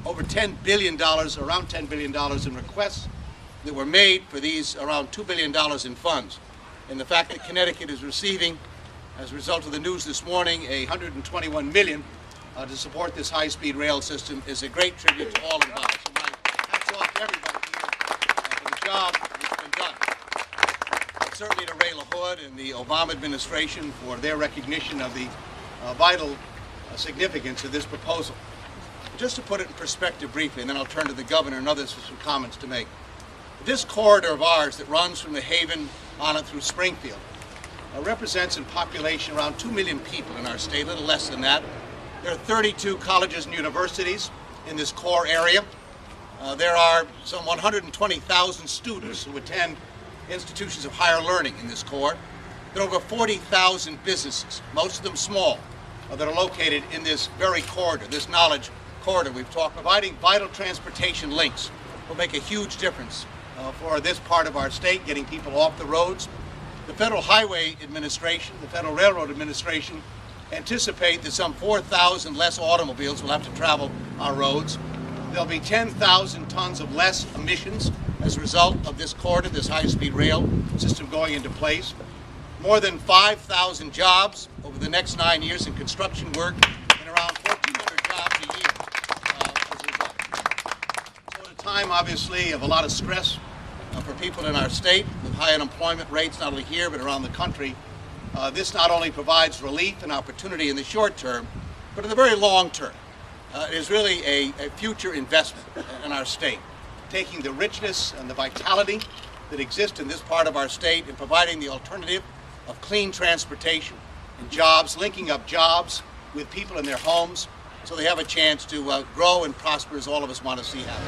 over $10 billion, around $10 billion in requests that were made for these around $2 billion in funds. And the fact that Connecticut is receiving, as a result of the news this morning, $121 million to support this high-speed rail system is a great tribute to all involved. So my hats off to everybody here for the job that's been done. And certainly to Ray LaHood and the Obama administration for their recognition of the vital significance of this proposal. Just to put it in perspective briefly, and then I'll turn to the governor and others for some comments to make. This corridor of ours that runs from the Haven on it through Springfield represents in population around 2 million people in our state, a little less than that. There are 32 colleges and universities in this core area. There are some 120,000 students who attend institutions of higher learning in this core. There are over 40,000 businesses, most of them small, that are located in this very corridor, this knowledge corridor we've talked. Providing vital transportation links will make a huge difference for this part of our state, getting people off the roads. The Federal Highway Administration, the Federal Railroad Administration anticipate that some 4,000 less automobiles will have to travel our roads. There'll be 10,000 tons of less emissions as a result of this corridor, this high-speed rail system going into place. More than 5,000 jobs over the next 9 years in construction work, and around 1,400 jobs a year as a result. So at a time, obviously, of a lot of stress for people in our state, with high unemployment rates not only here but around the country, this not only provides relief and opportunity in the short term, but in the very long term. It is really a future investment in our state, taking the richness and the vitality that exist in this part of our state and providing the alternative of clean transportation and jobs, linking up jobs with people in their homes so they have a chance to grow and prosper as all of us want to see happen.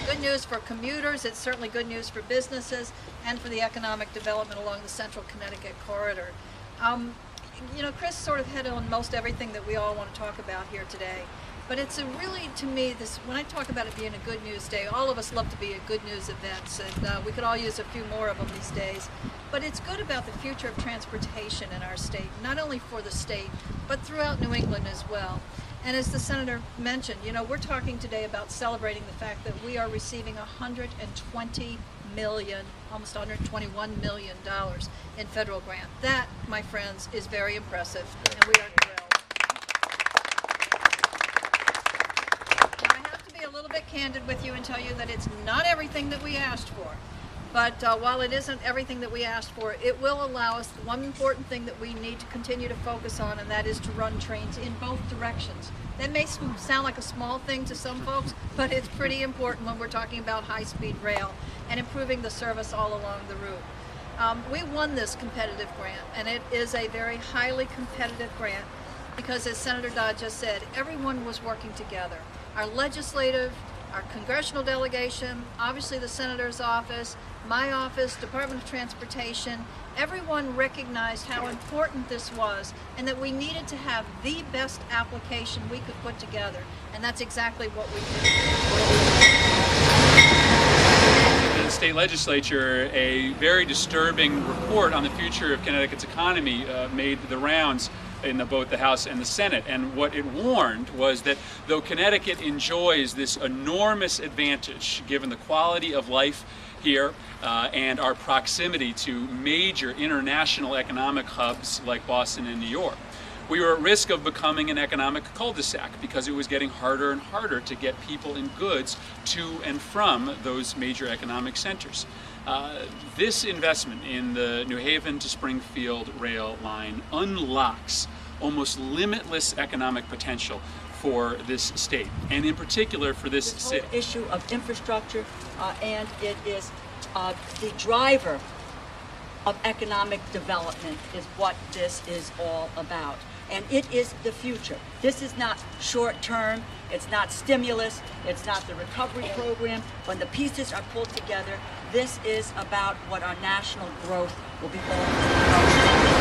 It's good news for commuters, it's certainly good news for businesses and for the economic development along the central Connecticut corridor. You know, Chris sort of hit on most everything that we all want to talk about here today. But it's really, to me, when I talk about it being a good news day, all of us love to be at good news events, and we could all use a few more of them these days. But it's good about the future of transportation in our state, not only for the state, but throughout New England as well. And as the Senator mentioned, you know, we're talking today about celebrating the fact that we are receiving $120 million, almost $121 million in federal grant. That, my friends, is very impressive, and we are thrilled. A little bit candid with you and tell you that it's not everything that we asked for, but while it isn't everything that we asked for, it will allow us one important thing that we need to continue to focus on, and that is to run trains in both directions. That may sound like a small thing to some folks, but it's pretty important when we're talking about high-speed rail and improving the service all along the route. We won this competitive grant, and it is a very highly competitive grant because, as Senator Dodd just said, everyone was working together. Our legislative, our congressional delegation, obviously the Senator's office, my office, Department of Transportation, everyone recognized how important this was and that we needed to have the best application we could put together. And that's exactly what we did. The state legislature, a very disturbing report on the future of Connecticut's economy made the rounds in both the House and the Senate, and what it warned was that though Connecticut enjoys this enormous advantage given the quality of life here and our proximity to major international economic hubs like Boston and New York, we were at risk of becoming an economic cul-de-sac because it was getting harder and harder to get people and goods to and from those major economic centers. This investment in the New Haven to Springfield rail line unlocks almost limitless economic potential for this state, and in particular for this city. Whole issue of infrastructure, and it is the driver of economic development is what this is all about. And it is the future. This is not short-term, it's not stimulus, it's not the recovery program. When the pieces are pulled together, this is about what our national growth will be all about.